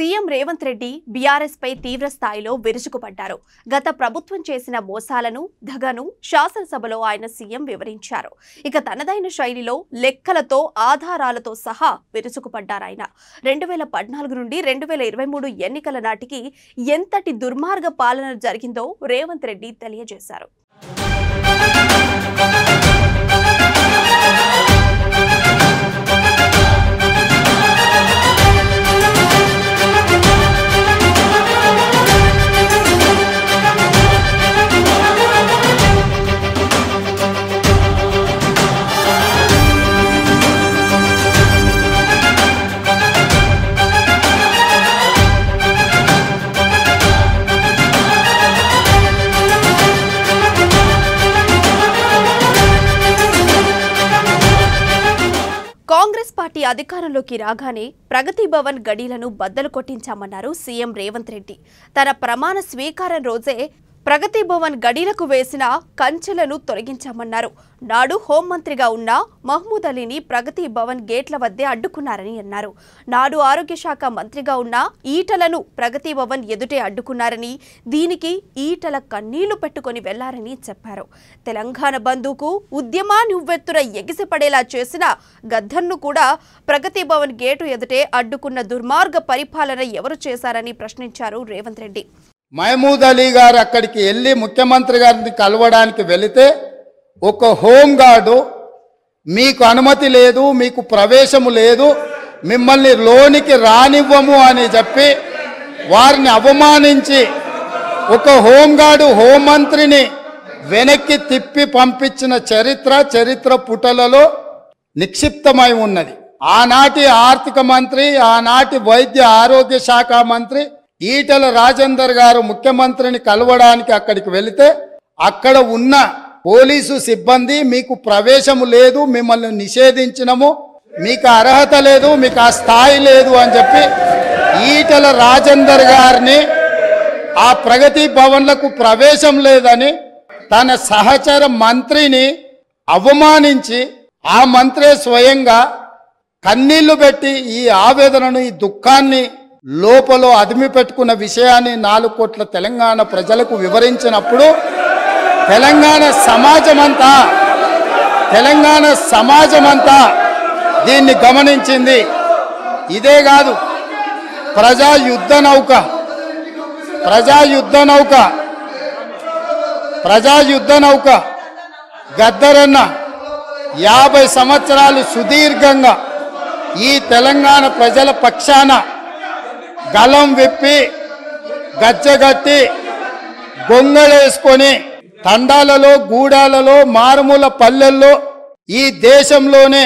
CM Revanth Reddy BRS పై తీవ్ర స్థాయిలో విరుచుకుపడ్డారు. గత ప్రభుత్వం చేసిన మోసాలను, దగను శాసనసభలో ఆయన సీఎం వివరించారు. ఇక తనదైన శైలిలో లెక్కలతో, ఆధారాలతో సహా విరుచుకుపడ్డారాయన. 2014 నుండి 2023 ఎన్నికల నాటికి ఎంతటి దుర్మార్గ పాలన జరిగిందో రేవంత్ రెడ్డి తెలియజేశారు. కాంగ్రెస్ పార్టీ అధికారంలోకి రాగానే ప్రగతి భవన్ గడీలను బద్దలు కొట్టించామన్నారు సీఎం రేవంత్ రెడ్డి. తన ప్రమాణ స్వీకారం రోజే ప్రగతి భవన్ గడీలకు వేసిన కంచెలను తొలగించామన్నారు. నాడు హోంమంత్రిగా ఉన్న మహమూద్ అలీని ప్రగతి భవన్ గేట్ల వద్దే అడ్డుకున్నారని అన్నారు. నాడు ఆరోగ్య శాఖ మంత్రిగా ఉన్న ఈటలను ప్రగతి భవన్ ఎదుటే అడ్డుకున్నారని, దీనికి ఈటల కన్నీళ్లు పెట్టుకుని వెళ్లారని చెప్పారు. తెలంగాణ బంధుకు ఉద్యమాన్ని ఉవ్వెత్తున ఎగిసిపడేలా చేసిన గద్దర్ను కూడా ప్రగతి భవన్ గేటు ఎదుటే అడ్డుకున్న దుర్మార్గ పరిపాలన ఎవరు చేశారని ప్రశ్నించారు రేవంత్ రెడ్డి. మహమూద్ అలీ గారు అక్కడికి వెళ్ళి ముఖ్యమంత్రి గారిని కలవడానికి వెళితే ఒక హోంగార్డు మీకు అనుమతి లేదు, మీకు ప్రవేశము లేదు, మిమ్మల్ని లోనికి రానివ్వము అని చెప్పి వారిని అవమానించి ఒక హోంగార్డు హోంమంత్రిని వెనక్కి తిప్పి పంపించిన చరిత్ర పుటలలో నిక్షిప్తమై ఉన్నది. ఆనాటి ఆర్థిక మంత్రి, ఆనాటి వైద్య ఆరోగ్య శాఖ మంత్రి ఈటల రాజేందర్ గారు ముఖ్యమంత్రిని కలవడానికి అక్కడికి వెళితే అక్కడ ఉన్న పోలీసు సిబ్బంది మీకు ప్రవేశము లేదు, మిమ్మల్ని నిషేధించినము, మీకు అర్హత లేదు, మీకు ఆ స్థాయి లేదు అని చెప్పి ఈటల రాజేందర్ గారిని ఆ ప్రగతి భవన్లకు ప్రవేశం లేదని తన సహచర మంత్రిని అవమానించి ఆ మంత్రే స్వయంగా కన్నీళ్లు పెట్టి ఈ ఆవేదనను, ఈ దుఃఖాన్ని లోపల అదిమి పెట్టుకున్న విషయాన్ని 4 కోట్ల తెలంగాణ ప్రజలకు వివరించినప్పుడు తెలంగాణ సమాజమంతా దీన్ని గమనించింది. ఇదే కాదు, ప్రజా యుద్ధ నౌక గద్దరన్న 50 సంవత్సరాలు సుదీర్ఘంగా ఈ తెలంగాణ ప్రజల పక్షాన గలం విప్పి గచ్చగట్టి గొంగళేసుకొని తండాలలో, గూడాలలో, మారుమూల పల్లెల్లో ఈ దేశంలోనే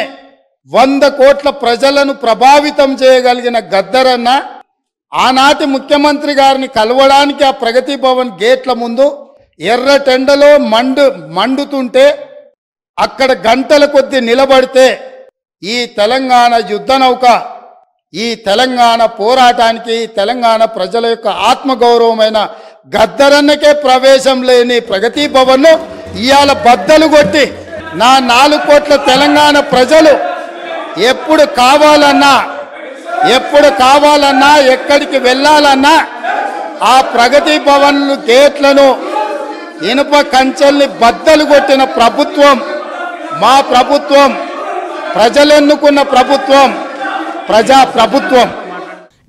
100 కోట్ల ప్రజలను ప్రభావితం చేయగలిగిన గద్దరన్న ఆనాటి ముఖ్యమంత్రి గారిని కలవడానికి ఆ ప్రగతి భవన్ గేట్ల ముందు ఎర్రటెండలో మండుతుంటే అక్కడ గంటల కొద్ది నిలబడితే ఈ తెలంగాణ యుద్ధ నౌక, ఈ తెలంగాణ పోరాటానికి, తెలంగాణ ప్రజల యొక్క ఆత్మగౌరవమైన గద్దరన్నకే ప్రవేశం లేని ప్రగతి భవన్ను ఇవాళ బద్దలు కొట్టి నా 4 కోట్ల తెలంగాణ ప్రజలు ఎప్పుడు కావాలన్నా ఎక్కడికి వెళ్ళాలన్నా ఆ ప్రగతి భవన్లు గేట్లను, ఇనుప కంచెల్ని బద్దలు కొట్టిన ప్రభుత్వం మా ప్రభుత్వం, ప్రజలెన్నుకున్న ప్రభుత్వం, ప్రజా ప్రభుత్వం.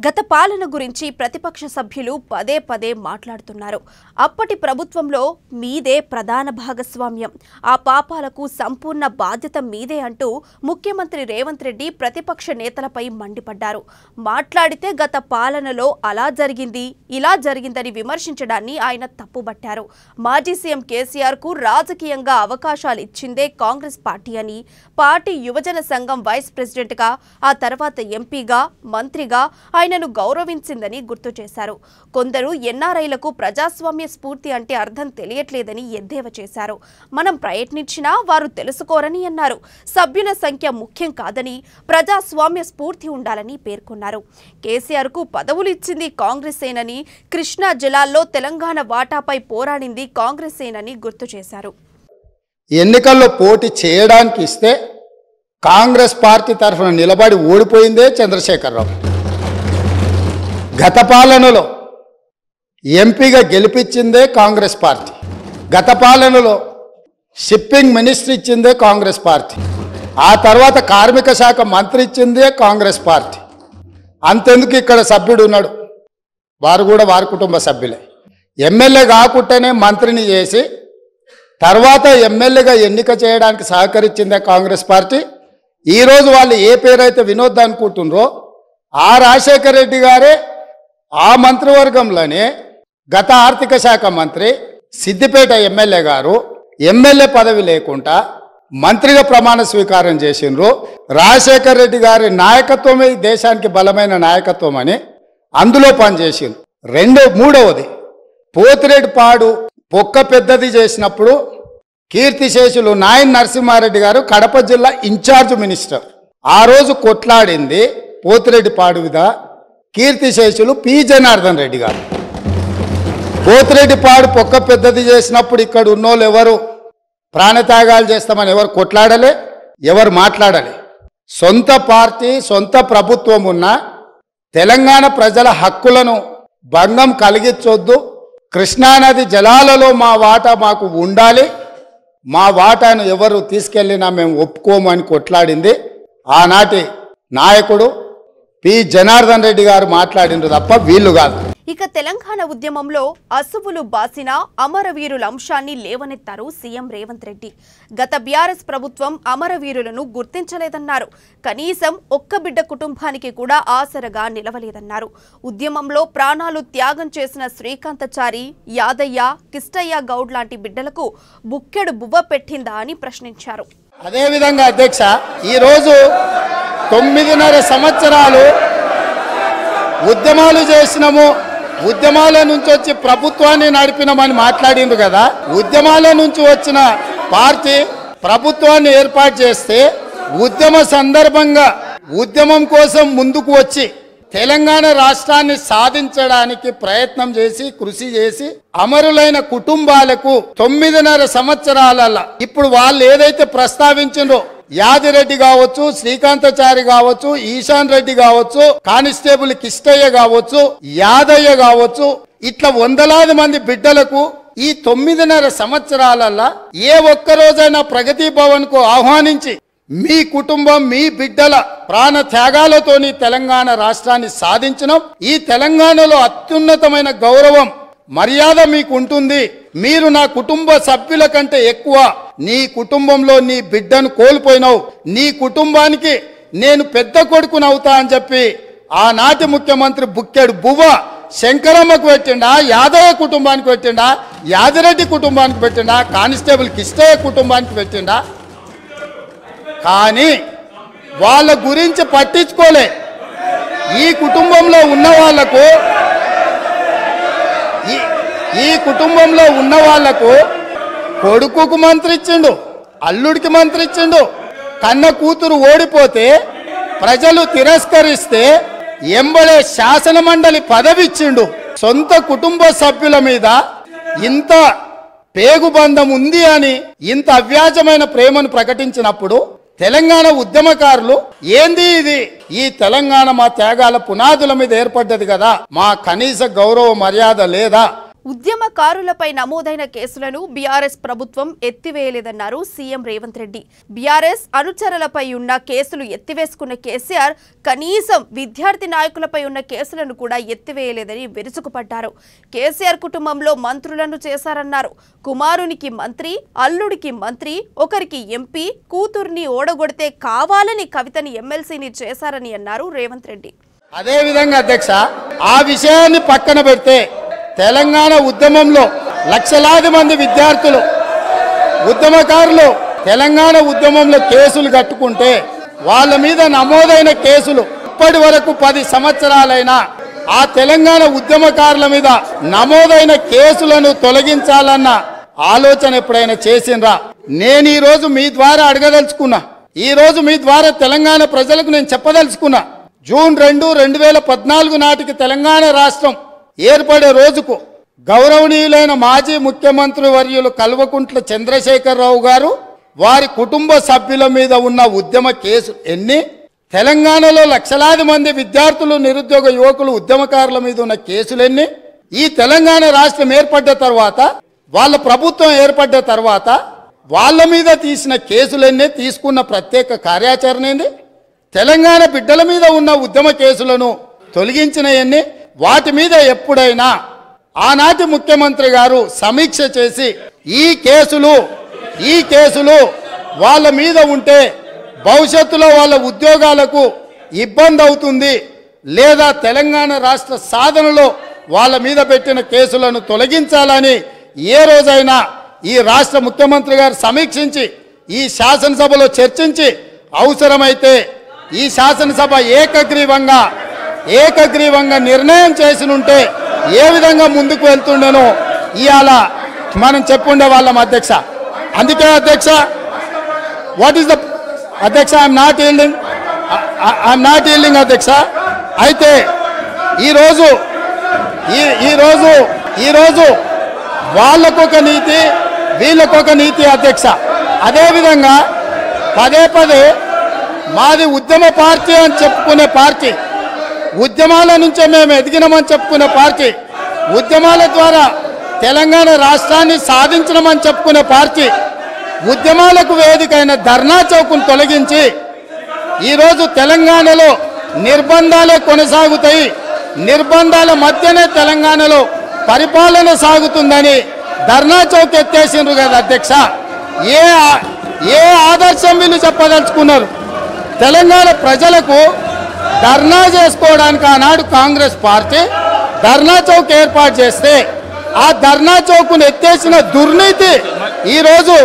గత పాలన గురించి ప్రతిపక్ష సభ్యులు పదే పదే మాట్లాడుతున్నారు. అప్పటి ప్రభుత్వంలో మీదే ప్రధాన భాగస్వామ్యం, ఆ పాపాలకు సంపూర్ణ బాధ్యత మీదే అంటూ ముఖ్యమంత్రి రేవంత్ రెడ్డి ప్రతిపక్ష నేతలపై మండిపడ్డారు. మాట్లాడితే గత పాలనలో అలా జరిగింది, ఇలా జరిగిందని విమర్శించడాన్ని ఆయన తప్పుబట్టారు. మాజీ సీఎం కేసీఆర్ కు రాజకీయంగా అవకాశాలు ఇచ్చిందే కాంగ్రెస్ పార్టీ అని, పార్టీ యువజన సంఘం వైస్ ప్రెసిడెంట్గా, ఆ తర్వాత ఎంపీగా, మంత్రిగా ఆయనను గౌరవించిందని గుర్తు చేశారు. కొందరు ఎన్ఆర్ఐలకు ప్రజాస్వామ్య స్ఫూర్తి అంటే అర్థం తెలియట్లేదని ఎద్దేవా చేశారు. మనం ప్రయత్నించినా వారు తెలుసుకోరని అన్నారు. సభ్యుల సంఖ్య ముఖ్యం కాదని, ప్రజాస్వామ్య స్ఫూర్తి ఉండాలని పేర్కొన్నారు. కేసీఆర్ కు పదవులు ఇచ్చింది కాంగ్రెసేనని, కృష్ణా జలాల్లో తెలంగాణ వాటాపై పోరాడింది కాంగ్రెసేనని గుర్తు చేశారు. ఎన్నికల్లో పోటీ చేయడానికి ఇస్తే కాంగ్రెస్ పార్టీ తరఫున నిలబడి ఓడిపోయిందే చంద్రశేఖరరావు. గత పాలనలో ఎంపీగా గెలిపించిందే కాంగ్రెస్ పార్టీ, గత పాలనలో షిప్పింగ్ మినిస్టర్ ఇచ్చిందే కాంగ్రెస్ పార్టీ, ఆ తర్వాత కార్మిక శాఖ మంత్రి ఇచ్చిందే కాంగ్రెస్ పార్టీ. అంతెందుకు ఇక్కడ సభ్యుడు ఉన్నాడు, వారు కూడా వారి కుటుంబ సభ్యులే. ఎమ్మెల్యే కాకుండానే మంత్రిని చేసి తర్వాత ఎమ్మెల్యేగా ఎన్నిక చేయడానికి సహకరించిందే కాంగ్రెస్ పార్టీ. ఈరోజు వాళ్ళు ఏ పేరైతే వినోద్ అనుకుంటున్నారో ఆ రాజశేఖర రెడ్డి గారే ఆ మంత్రివర్గంలోనే గత ఆర్థిక శాఖ మంత్రి సిద్దిపేట ఎమ్మెల్యే గారు ఎమ్మెల్యే పదవి లేకుండా మంత్రిగా ప్రమాణ స్వీకారం చేసిండ్రు. రాజశేఖర రెడ్డి గారి నాయకత్వమే ఈ దేశానికి బలమైన నాయకత్వం అని అందులో పనిచేసిండ్రు. మూడవది పోతిరెడ్డిపాడు పొక్క పెద్దది చేసినప్పుడు కీర్తిశేషులు నాయన్ నరసింహారెడ్డి గారు కడప జిల్లా ఇన్ఛార్జ్ మినిస్టర్. ఆ రోజు కొట్లాడింది పోతిరెడ్డిపాడు మీద కీర్తిశేషులు పి జనార్దన్ రెడ్డి గారు. పోతిరెడ్డిపాడు పొక్క పెద్దది చేసినప్పుడు ఇక్కడ ఉన్నోళ్ళు ఎవరు ప్రాణత్యాగాలు చేస్తామని ఎవరు కొట్లాడలే, ఎవరు మాట్లాడలే. సొంత పార్టీ సొంత ప్రభుత్వం ఉన్న తెలంగాణ ప్రజల హక్కులను భంగం కలిగించొద్దు, కృష్ణానది జలాలలో మా వాటా మాకు ఉండాలి, మా వాటాను ఎవరు తీసుకెళ్ళినా మేము ఒప్పుకోము అని కొట్లాడింది ఆనాటి నాయకుడు పి జనార్దన్ రెడ్డి గారు మాట్లాడిండ్రు తప్ప వీళ్ళు కాదు. ఇక తెలంగాణ ఉద్యమంలో అసువులు బాసిన అమరవీరుల అంశాన్ని లేవనెత్తారు సీఎం రేవంత్ రెడ్డి. గత బీఆర్ఎస్ ప్రభుత్వం అమరవీరులను గుర్తించలేదన్నారు. కనీసం ఒక్క బిడ్డ కుటుంబానికి కూడా ఆసరగా నిలవలేదన్నారు. ఉద్యమంలో ప్రాణాలు త్యాగం చేసిన శ్రీకాంతచారి, యాదయ్య, కిష్టయ్య గౌడ్ లాంటి బిడ్డలకు బుక్కెడు బువ్వ పెట్టిందా అని ప్రశ్నించారు. అదేవిధంగా అధ్యక్ష, ఈరోజు 9.5 సంవత్సరాలు ఉద్యమాలు చేసినాము, ఉద్యమాల నుంచి వచ్చి ప్రభుత్వాన్ని నడిపినామని మాట్లాడింది కదా. ఉద్యమాల నుంచి వచ్చిన పార్టీ ప్రభుత్వాన్ని ఏర్పాటు చేస్తే ఉద్యమ సందర్భంగా ఉద్యమం కోసం ముందుకు వచ్చి తెలంగాణ రాష్ట్రాన్ని సాధించడానికి ప్రయత్నం చేసి కృషి చేసి అమరులైన కుటుంబాలకు 9.5 సంవత్సరాల ఇప్పుడు వాళ్ళు ఏదైతే ప్రస్తావించిండ్రో యాదిరెడ్డి కావచ్చు, శ్రీకాంతచారి కావచ్చు, ఈశాన్ రెడ్డి కావచ్చు, కానిస్టేబుల్ కిష్టయ్య కావచ్చు, యాదయ్య కావచ్చు, ఇట్లా వందలాది మంది బిడ్డలకు ఈ 9.5 సంవత్సరాలల్లా ఏ ఒక్కరోజైనా ప్రగతి భవన్ కు ఆహ్వానించి మీ కుటుంబం మీ బిడ్డల ప్రాణ త్యాగాలతోని తెలంగాణ రాష్ట్రాన్ని సాధించడం, ఈ తెలంగాణలో అత్యున్నతమైన గౌరవం మర్యాద మీకు ఉంటుంది, మీరు నా కుటుంబ సభ్యుల కంటే ఎక్కువ, నీ కుటుంబంలో నీ బిడ్డను కోల్పోయినావు, నీ కుటుంబానికి నేను పెద్ద కొడుకునవుతా అని చెప్పి ఆనాటి ముఖ్యమంత్రి బుక్కెడు బువ్వ శంకరమ్మకు పెట్టిండా, యాదయ్య కుటుంబానికి పెట్టిండా, యాదిరెడ్డి కుటుంబానికి పెట్టిండా, కానిస్టేబుల్ కిష్టయ్య కుటుంబానికి పెట్టిండా. కానీ వాళ్ళ గురించి పట్టించుకోలే. ఈ కుటుంబంలో ఉన్న వాళ్లకు కొడుకుకు మంత్రి ఇచ్చిండు, అల్లుడికి మంత్రి ఇచ్చిండు. కన్న కూతురు ఓడిపోతే ప్రజలు తిరస్కరిస్తే ఎంబడే శాసన మండలి పదవి ఇచ్చిండు. సొంత కుటుంబ సభ్యుల మీద ఇంత పేగుబంధం ఉంది అని ఇంత అవ్యాజమైన ప్రేమను ప్రకటించినప్పుడు తెలంగాణ ఉద్యమకారులు ఏంది ఇది, ఈ తెలంగాణ మా త్యాగాల పునాదుల మీద ఏర్పడ్డది కదా, మా కనీస గౌరవ మర్యాద లేదా? ఉద్యమకారులపై నమోదైన కేసులను బీఆర్ఎస్ ప్రభుత్వం ఎత్తివేయలేదన్నారు సీఎం రేవంత్ రెడ్డి. బీఆర్ఎస్ అనుచరులపై ఉన్న కేసులు ఎత్తివేసుకున్న కేసీఆర్ కనీసం విద్యార్థి నాయకులపై ఉన్న కేసులను కూడా ఎత్తివేయలేదని విరుచుకుపడ్డారు. కేసీఆర్ కుటుంబంలో మంత్రులను చేశారన్నారు. కుమారునికి మంత్రి, అల్లుడికి మంత్రి, ఒకరికి ఎంపీ, కూతుర్ని ఓడగొడితే కావాలని కవితని ఎమ్మెల్సీని చేశారని అన్నారు రేవంత్ రెడ్డి. అదేవిధంగా అధ్యక్ష, ఆ విషయాన్ని పక్కన పెడితే తెలంగాణ ఉద్యమంలో లక్షలాది మంది విద్యార్థులు ఉద్యమకారులు తెలంగాణ ఉద్యమంలో కేసులు కట్టుకుంటే వాళ్ళ మీద నమోదైన కేసులు ఇప్పటి వరకు 10 సంవత్సరాలైనా ఆ తెలంగాణ ఉద్యమకారుల మీద నమోదైన కేసులను తొలగించాలన్న ఆలోచన ఎప్పుడైనా చేసిండ్రా? నేను ఈరోజు మీ ద్వారా అడగదలుచుకున్నా, ఈరోజు మీ ద్వారా తెలంగాణ ప్రజలకు నేను చెప్పదలుచుకున్నా, జూన్ 2, 2014 నాటికి తెలంగాణ రాష్ట్రం ఏర్పడే రోజుకు గౌరవనీయులైన మాజీ ముఖ్యమంత్రి వర్యులు కల్వకుంట్ల చంద్రశేఖరరావు గారు వారి కుటుంబ సభ్యుల మీద ఉన్న ఉద్యమ కేసు ఎన్ని, తెలంగాణలో లక్షలాది మంది విద్యార్థులు, నిరుద్యోగ యువకులు, ఉద్యమకారుల మీద ఉన్న కేసులన్నీ, ఈ తెలంగాణ రాష్ట్రం ఏర్పడ్డ తర్వాత, వాళ్ళ ప్రభుత్వం ఏర్పడ్డ తర్వాత వాళ్ళ మీద తీసిన కేసులన్నీ, తీసుకున్న ప్రత్యేక కార్యాచరణ ఏంది? తెలంగాణ బిడ్డల మీద ఉన్న ఉద్యమ కేసులను తొలగించినవన్నీ, వాటి మీద ఎప్పుడైనా ఆనాటి ముఖ్యమంత్రి గారు సమీక్ష చేసి ఈ కేసులు వాళ్ళ మీద ఉంటే భవిష్యత్తులో వాళ్ళ ఉద్యోగాలకు ఇబ్బంది అవుతుంది, లేదా తెలంగాణ రాష్ట్ర సాధనలో వాళ్ళ మీద పెట్టిన కేసులను తొలగించాలని ఏ రోజైనా ఈ రాష్ట్ర ముఖ్యమంత్రి గారు సమీక్షించి ఈ శాసనసభలో చర్చించి అవసరమైతే ఈ శాసనసభ ఏకగ్రీవంగా నిర్ణయం చేసినుంటే ఏ విధంగా ముందుకు వెళ్తుండేనో ఇవాళ మనం చెప్పుండే వాళ్ళం అధ్యక్ష. అందుకే అధ్యక్ష, వాట్ ఈస్ ద అధ్యక్ష, ఐఎమ్ నాట్ ఈల్డింగ్ అధ్యక్ష. అయితే ఈరోజు వాళ్ళకొక నీతి, వీళ్ళకొక నీతి అధ్యక్ష. అదేవిధంగా పదే మాది ఉద్యమ పార్టీ అని చెప్పుకునే పార్టీ, ఉద్యమాల నుంచే మేము ఎదిగినామని చెప్పుకునే పార్టీ, ఉద్యమాల ద్వారా తెలంగాణ రాష్ట్రాన్ని సాధించడమని చెప్పుకునే పార్టీ, ఉద్యమాలకు వేదికైన ధర్నా చౌక్ను తొలగించి ఈరోజు తెలంగాణలో నిర్బంధాలే కొనసాగుతాయి, నిర్బంధాల మధ్యనే తెలంగాణలో పరిపాలన సాగుతుందని ధర్నా చౌక్ ఎత్తేసిండ్రు కదా అధ్యక్ష. ఏ ఆదర్శం వీళ్ళు చెప్పదలుచుకున్నారు? తెలంగాణ ప్రజలకు ధర్నా చేసుకోవడానికి ఆనాడు కాంగ్రెస్ పార్టీ ధర్నా చౌక్ ఏర్పాటు చేస్తే ఆ ధర్నా చౌక్ను ఎత్తేసిన దుర్నీతి ఈరోజు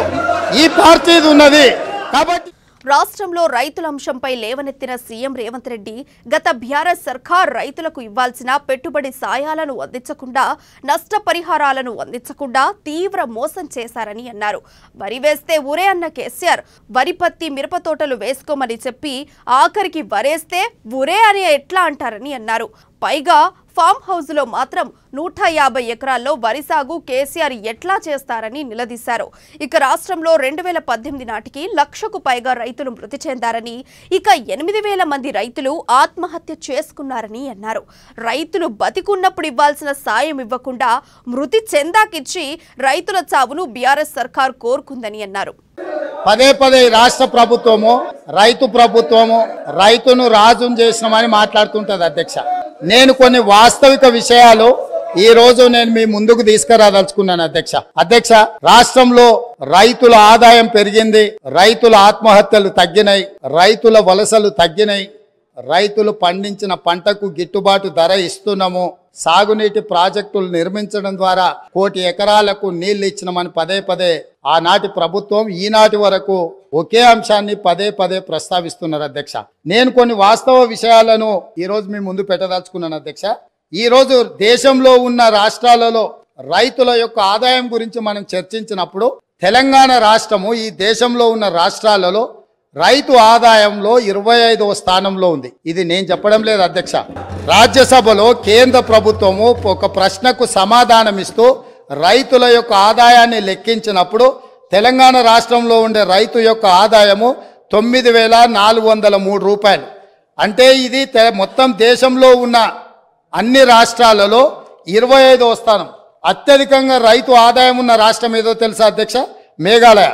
ఈ పార్టీది ఉన్నది. కాబట్టి రాష్ట్రంలో రైతుల అంశంపై లేవనెత్తిన సీఎం రేవంత్ రెడ్డి గత బీఆర్ఎస్ సర్కార్ రైతులకు ఇవ్వాల్సిన పెట్టుబడి సాయాలను అందించకుండా, నష్టపరిహారాలను అందించకుండా తీవ్ర మోసం చేశారని అన్నారు. వరి వేస్తే ఊరే అన్న కేసీఆర్ వరి, పత్తి, మిరప తోటలు వేసుకోమని చెప్పి ఆఖరికి వరేస్తే ఊరే అని ఎట్లా అంటారని అన్నారు. పైగా ఫామ్ హౌస్ లో మాత్రం 150 ఎకరాల్లో వరి సాగు కేసీఆర్ ఎట్లా చేస్తారని నిలదీశారు. ఇక రాష్ట్రంలో 2018 నాటికి 1,00,000కు పైగా రైతులు మృతి చెందారని, ఇక 8,000 మంది రైతులు ఆత్మహత్య చేసుకున్నారని అన్నారు. రైతులు బతికున్నప్పుడు ఇవ్వాల్సిన సాయం ఇవ్వకుండా మృతి చెందాకిచ్చి రైతుల చావును బీఆర్ఎస్ సర్కార్ కోరుకుందని అన్నారు. పదే రాష్ట్ర ప్రభుత్వము, రైతు ప్రభుత్వము రైతును రాజును చేసినామని మాట్లాడుతుంటది అధ్యక్ష. నేను కొన్ని వాస్తవిక విషయాలు ఈ రోజు నేను మీ ముందుకు తీసుకురాదలుచుకున్నాను అధ్యక్ష. రాష్ట్రంలో రైతుల ఆదాయం పెరిగింది, రైతుల ఆత్మహత్యలు తగ్గినాయి, రైతుల వలసలు తగ్గినాయి, రైతులు పండించిన పంటకు గిట్టుబాటు ధర ఇస్తున్నాము, సాగునీటి ప్రాజెక్టులు నిర్మించడం ద్వారా 1 కోటి ఎకరాలకు నీళ్లు ఇచ్చినామని పదే ఆనాటి ప్రభుత్వం ఈనాటి వరకు ఒకే అంశాన్ని పదే ప్రస్తావిస్తున్నారు అధ్యక్ష. నేను కొన్ని వాస్తవ విషయాలను ఈరోజు మీ ముందు పెట్టదలుచుకున్నాను అధ్యక్ష. ఈరోజు దేశంలో ఉన్న రాష్ట్రాలలో రైతుల యొక్క ఆదాయం గురించి మనం చర్చించినప్పుడు తెలంగాణ రాష్ట్రము ఈ దేశంలో ఉన్న రాష్ట్రాలలో రైతు ఆదాయంలో 25వ స్థానంలో ఉంది. ఇది నేను చెప్పడం లేదు అధ్యక్ష. రాజ్యసభలో కేంద్ర ప్రభుత్వము ఒక ప్రశ్నకు సమాధానం ఇస్తూ రైతుల యొక్క ఆదాయాన్ని లెక్కించినప్పుడు తెలంగాణ రాష్ట్రంలో ఉండే రైతు యొక్క ఆదాయము 9,403 రూపాయలు. అంటే ఇది మొత్తం దేశంలో ఉన్న అన్ని రాష్ట్రాలలో 25వ స్థానం. అత్యధికంగా రైతు ఆదాయం ఉన్న రాష్ట్రం ఏదో తెలుసా అధ్యక్ష? మేఘాలయ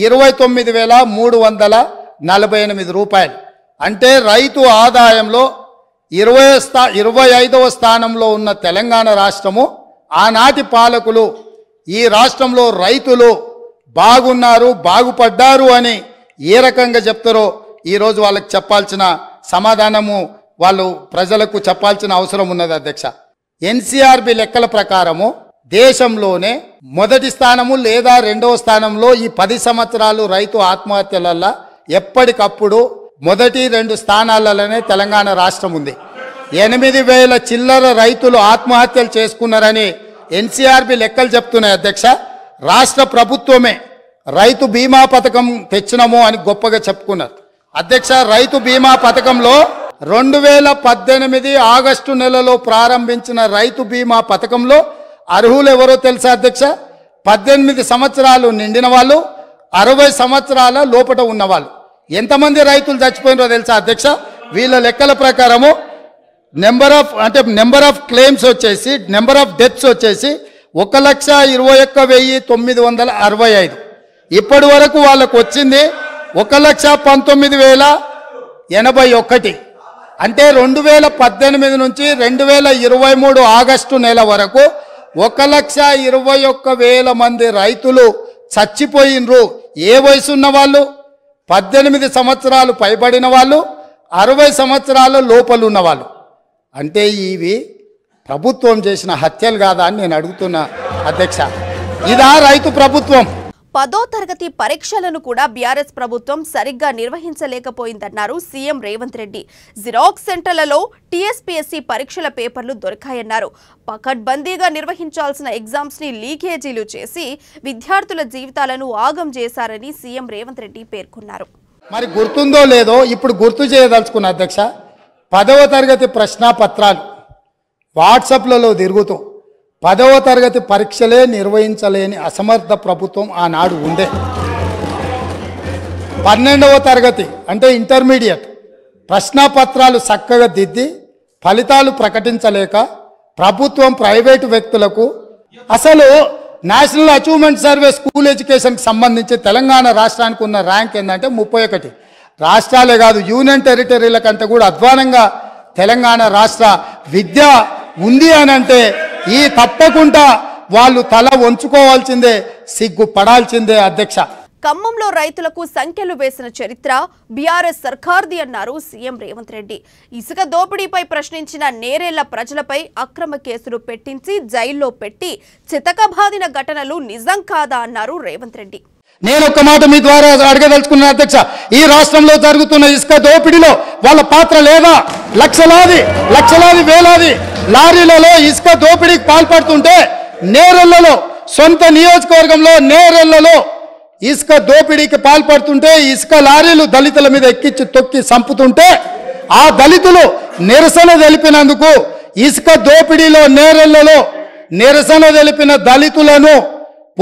29,348 రూపాయలు. అంటే రైతు ఆదాయంలో 25వ స్థానంలో ఉన్న తెలంగాణ రాష్ట్రము, ఆనాటి పాలకులు ఈ రాష్ట్రంలో రైతులు బాగున్నారు, బాగుపడ్డారు అని ఏ రకంగా చెప్తారో ఈరోజు వాళ్ళకి చెప్పాల్సిన సమాధానము వాళ్ళు ప్రజలకు చెప్పాల్సిన అవసరం ఉన్నది అధ్యక్ష. ఎన్సీఆర్బి లెక్కల ప్రకారము దేశంలోనే మొదటి స్థానము లేదా 2వ స్థానంలో ఈ 10 సంవత్సరాలు రైతు ఆత్మహత్యలల్ల ఎప్పటికప్పుడు మొదటి 2 స్థానాలలోనే తెలంగాణ రాష్ట్రం ఉంది. 8,000 చిల్లర రైతులు ఆత్మహత్యలు చేసుకున్నారని ఎన్సీఆర్బి లెక్కలు చెప్తున్నాయి అధ్యక్ష. రాష్ట్ర ప్రభుత్వమే రైతు బీమా పథకం తెచ్చినము అని గొప్పగా చెప్పుకున్నారు అధ్యక్ష. రైతు బీమా పథకంలో 2018 ఆగస్టు నెలలో ప్రారంభించిన రైతు బీమా పథకంలో అర్హులు ఎవరో తెలుసా అధ్యక్ష? 18 సంవత్సరాలు నిండిన వాళ్ళు, 60 సంవత్సరాల లోపట ఉన్నవాళ్ళు. ఎంతమంది రైతులు చచ్చిపోయినారో తెలుసా అధ్యక్ష? వీళ్ళ లెక్కల ప్రకారము నెంబర్ ఆఫ్ క్లెయిమ్స్ వచ్చేసి నెంబర్ ఆఫ్ డెత్స్ వచ్చేసి 1,21,965. ఇప్పటి వరకు వాళ్ళకు వచ్చింది 1,19,081. అంటే 2018 నుంచి 2023 ఆగస్టు నెల వరకు 1,21,000 మంది రైతులు చచ్చిపోయినరు. ఏ వయసు ఉన్న వాళ్ళు? 18 సంవత్సరాలు పైబడిన వాళ్ళు, 60 సంవత్సరాల లోపల ఉన్న వాళ్ళు. అంటే ఇవి ప్రభుత్వం చేసిన హత్యలు కాదా అని నేను అడుగుతున్నా అధ్యక్ష. ఇదా రైతు ప్రభుత్వం? 10వ తరగతి పరీక్షలను కూడా బీఆర్ఎస్ ప్రభుత్వం సరిగ్గా నిర్వహించలేకపోయిందన్నారు సీఎం రేవంత్ రెడ్డి. జిరాక్స్ సెంటర్లలో టీఎస్పీఎస్సీ పరీక్షల పేపర్లు దొరికాయన్నారు. పకడ్బందీగా నిర్వహించాల్సిన ఎగ్జామ్స్ ని లీకేజీలు చేసి విద్యార్థుల జీవితాలను ఆగం చేశారని సీఎం రేవంత్ రెడ్డి పేర్కొన్నారు. మరి గుర్తుందో లేదో ఇప్పుడు గుర్తు చేయదలుచుకున్న అధ్యక్ష, 10వ తరగతి ప్రశ్నాపత్రాలు వాట్సాప్లలో తిరుగుతూ 10వ తరగతి పరీక్షలే నిర్వహించలేని అసమర్థ ప్రభుత్వం ఆనాడు ఉండే. 12వ తరగతి అంటే ఇంటర్మీడియట్ ప్రశ్నాపత్రాలు చక్కగా దిద్ది ఫలితాలు ప్రకటించలేక ప్రభుత్వం ప్రైవేటు వ్యక్తులకు అసలు నేషనల్ అచీవ్మెంట్ సర్వే స్కూల్ ఎడ్యుకేషన్కి సంబంధించి తెలంగాణ రాష్ట్రానికి ఉన్న ర్యాంక్ ఏంటంటే 31. రాష్ట్రాలే కాదు యూనియన్ టెరిటరీల కంటే కూడా అధ్వానంగా తెలంగాణ రాష్ట్ర విద్య ఉంది అని అంటే ఈ తప్పకుండా వాళ్ళు తల వంచుకోవాల్సిందే, సిగ్గుపడాల్సిందే అధ్యక్ష. ఖమ్మంలో రైతులకు సంఖ్యలు వేసిన చరిత్ర బీఆర్ఎస్ సర్కార్ది అన్నారు సీఎం రేవంత్ రెడ్డి. ఇసుక దోపిడీపై ప్రశ్నించిన నేరేళ్ల ప్రజలపై అక్రమ కేసులు పెట్టించి జైల్లో పెట్టి చితకబాదిన ఘటనలు నిజం కాదా అన్నారు రేవంత్ రెడ్డి. నేను ఒక మాట మీ ద్వారా అడగదలుచుకున్న అధ్యక్ష, ఈ రాష్ట్రంలో జరుగుతున్న ఇసుక దోపిడీలో వాళ్ళ పాత్ర లేదా? లక్షలాది వేలాది లారీలలో ఇసుక దోపిడీకి పాల్పడుతుంటే నేరెళ్లలో సొంత నియోజకవర్గంలో నేరెళ్లలో ఇసుక దోపిడీకి పాల్పడుతుంటే ఇసుక లారీలు దళితుల మీద ఎక్కించి తొక్కి చంపుతుంటే ఆ దళితులు నిరసన తెలిపినందుకు ఇసుక దోపిడీలో నేరెళ్లలో నిరసన తెలిపిన దళితులను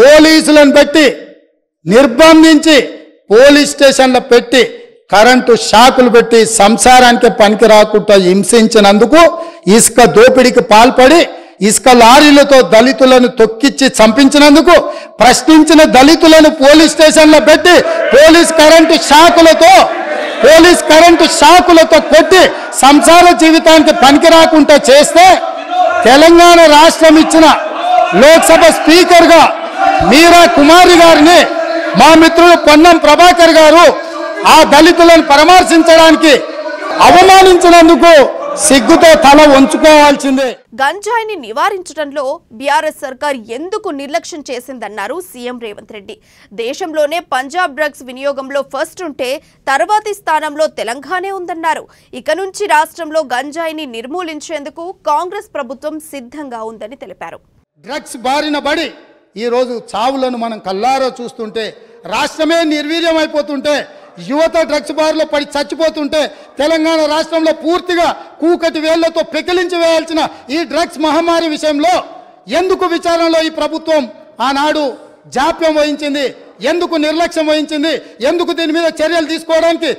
పోలీసులను పెట్టి నిర్బంధించి పోలీస్ స్టేషన్లో పెట్టి కరెంటు షాకులు పెట్టి సంసారానికి పనికి రాకుండా హింసించినందుకు ఇసుక దోపిడీకి పాల్పడి ఇసుక లారీలతో దళితులను తొక్కిచ్చి చంపించినందుకు ప్రశ్నించిన దళితులను పోలీస్ స్టేషన్లో పెట్టి పోలీస్ కరెంటు షాకులతో కొట్టి సంసార జీవితానికి పనికి రాకుండా చేస్తే తెలంగాణ రాష్ట్రం ఇచ్చిన లోక్సభ స్పీకర్గా మీరా కుమారి గారిని మా మిత్రుడు పొన్నం ప్రభాకర్ గారు ఆ దళితులను పరామర్శించడానికి అవమానించినందుకు సిగ్గుతో తల వంచుకోవాల్సిందే. గంజాయిని నివారించడంలో బీఆర్ఎస్ సర్కార్ ఎందుకు నిర్లక్ష్యం చేసిందన్నారు సీఎం రేవంత్ రెడ్డి. దేశంలోనే పంజాబ్ డ్రగ్స్ వినియోగంలో ఫస్ట్ ఉంటే తర్వాతి స్థానంలో తెలంగాణే ఉందన్నారు. ఇక నుంచి రాష్ట్రంలో గంజాయిని నిర్మూలించేందుకు కాంగ్రెస్ ప్రభుత్వం సిద్ధంగా ఉందని తెలిపారు. డ్రగ్స్ బారిన పడి ఈరోజు చావులను మనం కల్లారా చూస్తుంటే, రాష్ట్రమే నిర్వీర్యం అయిపోతుంటే, యువత డ్రగ్స్ బారిలో పడి చచ్చిపోతుంటే తెలంగాణ రాష్ట్రంలో పూర్తిగా కూకటి వేళ్లతో పెకిలించి వేయాల్సిన ఈ డ్రగ్స్ మహమ్మారి విషయంలో ఎందుకు విచారణలో ఈ ప్రభుత్వం ఆనాడు జాప్యం వహించింది? ఎందుకు నిర్లక్ష్యం వహించింది? ఎందుకు దీని మీద చర్యలు తీసుకోవడానికి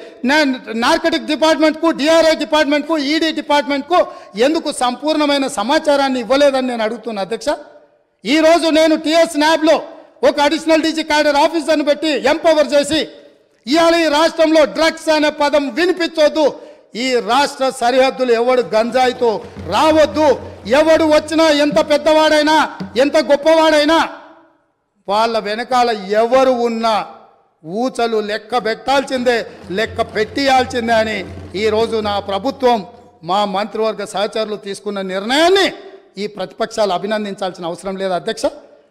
నార్కటిక్ డిపార్ట్మెంట్కు, డిఆర్ఐ డిపార్ట్మెంట్కు, ఈడీ డిపార్ట్మెంట్కు ఎందుకు సంపూర్ణమైన సమాచారాన్ని ఇవ్వలేదని నేను అడుగుతున్నా అధ్యక్ష. ఈరోజు నేను టీఎస్ న్యాబ్లో ఒక అడిషనల్ డీజీ క్యాడర్ ఆఫీసర్ని పెట్టి ఎంపవర్ చేసి ఇవాళ ఈ రాష్ట్రంలో డ్రగ్స్ అనే పదం వినిపించొద్దు, ఈ రాష్ట్ర సరిహద్దులు ఎవడు గంజాయితో రావద్దు, ఎవడు వచ్చినా ఎంత పెద్దవాడైనా ఎంత గొప్పవాడైనా వాళ్ళ వెనకాల ఎవరు ఉన్నా ఊచలు లెక్క పెట్టాల్సిందే, లెక్క పెట్టియాల్సిందే అని ఈరోజు నా ప్రభుత్వం మా మంత్రివర్గ సహచరులు తీసుకున్న నిర్ణయాన్ని ఈ ప్రతిపక్షాలు అభినందించాల్సిన అవసరం లేదు అధ్యక్ష.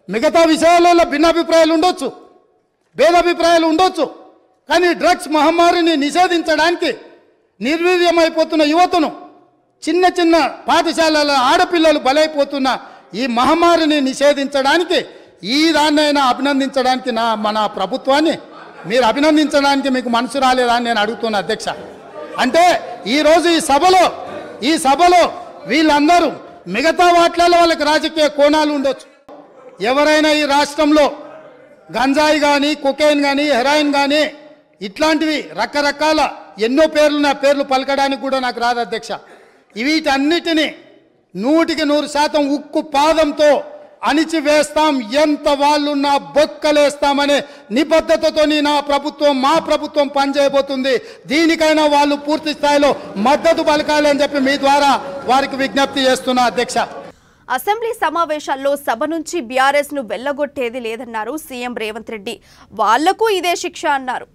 మిగతా విషయాలలో భిన్నాభిప్రాయాలు ఉండొచ్చు, భేదాభిప్రాయాలు ఉండొచ్చు, కానీ డ్రగ్స్ మహమ్మారిని నిషేధించడానికి నిర్వీర్యమైపోతున్న యువతను, చిన్న చిన్న పాఠశాలల ఆడపిల్లలు బలైపోతున్న ఈ మహమ్మారిని నిషేధించడానికి ఈ దాన్నైనా అభినందించడానికి మన ప్రభుత్వాన్ని మీరు అభినందించడానికి మీకు మనసు రాలేదా అని నేను అడుగుతున్నా అధ్యక్ష. అంటే ఈరోజు ఈ సభలో వీళ్ళందరూ మిగతా వాట్లలో వాళ్ళకి రాజకీయ కోణాలు ఉండొచ్చు. ఎవరైనా ఈ రాష్ట్రంలో గంజాయి కానీ, కొకైన్ కానీ, హెరాయిన్ కానీ ఇట్లాంటివి రకరకాల ఎన్నో పేర్లు, నా పేర్లు పలకడానికి కూడా నాకు రాదు అధ్యక్ష. వీటన్నిటినీ 100% ఉక్కు పాదంతో అణిచివేస్తాం, ఎంత వాళ్ళున్నా బొక్కలేస్తామనే నిబద్ధతతో నా ప్రభుత్వం, మా ప్రభుత్వం పనిచేయబోతుంది. దీనికైనా వాళ్ళు పూర్తి స్థాయిలో మద్దతు పలకాలి అని చెప్పి మీ ద్వారా వారికి విజ్ఞప్తి చేస్తున్నా అధ్యక్ష. అసెంబ్లీ సమావేశాల్లో సభ నుంచి బీఆర్ఎస్ ను వెళ్లగొట్టేది లేదన్నారు సీఎం రేవంత్ రెడ్డి. వాళ్లకు ఇదే శిక్ష అన్నారు.